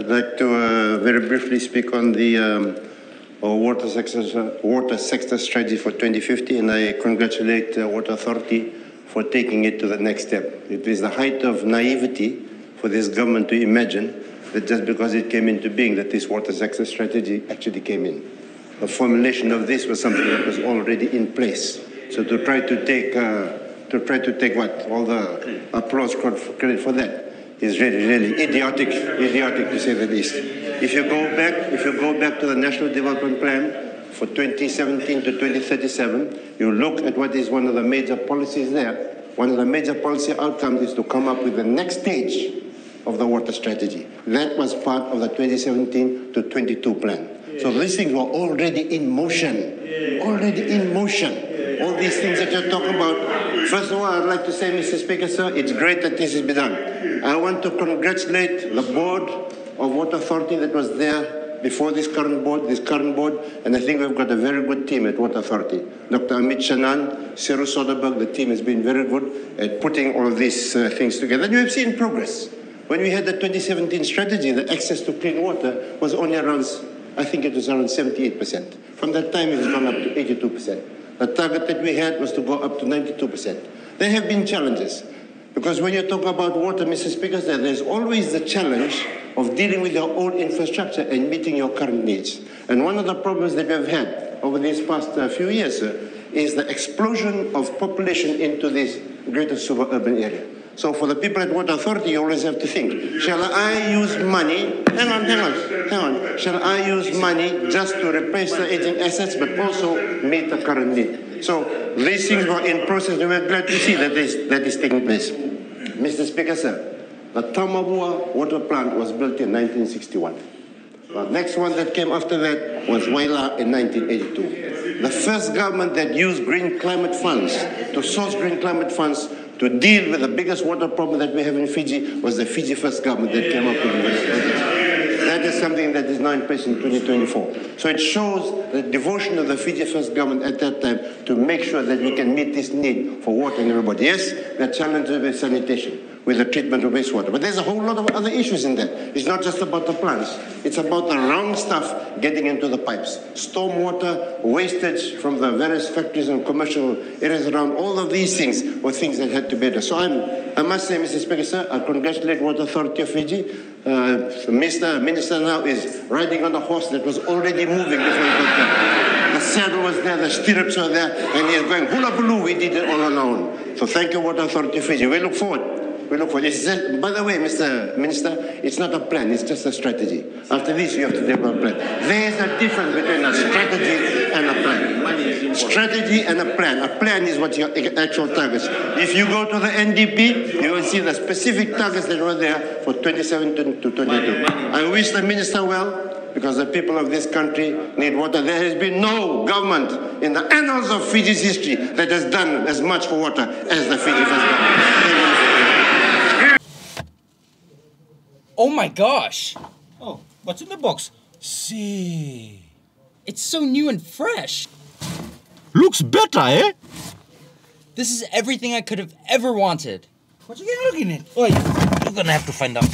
I'd like to very briefly speak on the water sector strategy for 2050, and I congratulate Water Authority for taking it to the next step. It is the height of naivety for this government to imagine that just because it came into being that this water sector strategy actually came in. The formulation of this was something that was already in place. So to try to take all the applause credit for that is really idiotic to say the least. If you go back to the National Development Plan for 2017 to 2037, you look at what is one of the major policies there. One of the major policy outcomes is to come up with the next stage of the water strategy. That was part of the 2017 to 22 plan. So these things were already in motion, All these things that you're talking about. First of all, I'd like to say, Mr. Speaker, sir, it's great that this has been done. I want to congratulate the board of Water Authority that was there before this current board, and I think we've got a very good team at Water Authority. Dr. Amit Shanan, Cyril Soderberg, the team has been very good at putting all of these things together. And you have seen progress. When we had the 2017 strategy, the access to clean water was only around, I think it was around 78%. From that time, it has gone up to 82%. The target that we had was to go up to 92%. There have been challenges, because when you talk about water, Mr. Speaker, there's always the challenge of dealing with your own infrastructure and meeting your current needs. And one of the problems that we've had over these past few years is the explosion of population into this greater suburban area. So for the people at Water Authority, you always have to think, shall I use money, hang on, shall I use money just to replace the aging assets, but also meet the current need? So these things were in process, and we're glad to see that that is taking place. Mr. Speaker, sir, the Tamabua water plant was built in 1961. The next one that came after that was Waila in 1982. The first government that used green climate funds, to source green climate funds, to deal with the biggest water problem that we have in Fiji was the FijiFirst government that came up with it. That is something that is now in place in 2024. So it shows the devotion of the FijiFirst government at that time to make sure that we can meet this need for water in everybody. Yes, there are challenges with sanitation, with the treatment of wastewater, but there's a whole lot of other issues in that. It's not just about the plants. It's about the wrong stuff getting into the pipes. Stormwater, wastage from the various factories and commercial areas around, all of these things were things that had to be addressed. So I must say, Mr. Speaker, sir, I congratulate Water Authority of Fiji. The Minister now is riding on a horse that was already moving before he got there. The saddle was there, the stirrups were there, and he's going hula baloo. We did it all on our own. So thank you, Water Authority of Fiji. We look forward. By the way, Mr. Minister, it's not a plan, it's just a strategy. After this, you have to develop a plan. There's a difference between a strategy and a plan. Strategy and a plan. A plan is what your actual targets. If you go to the NDP, you will see the specific targets that were there for 2017 to 22. I wish the Minister well, because the people of this country need water. There has been no government in the annals of Fiji's history that has done as much for water as the FijiFirst government. Oh my gosh! Oh, what's in the box? See. It's so new and fresh! Looks better, eh? This is everything I could have ever wanted. What you looking at? Oh, you're gonna have to find out.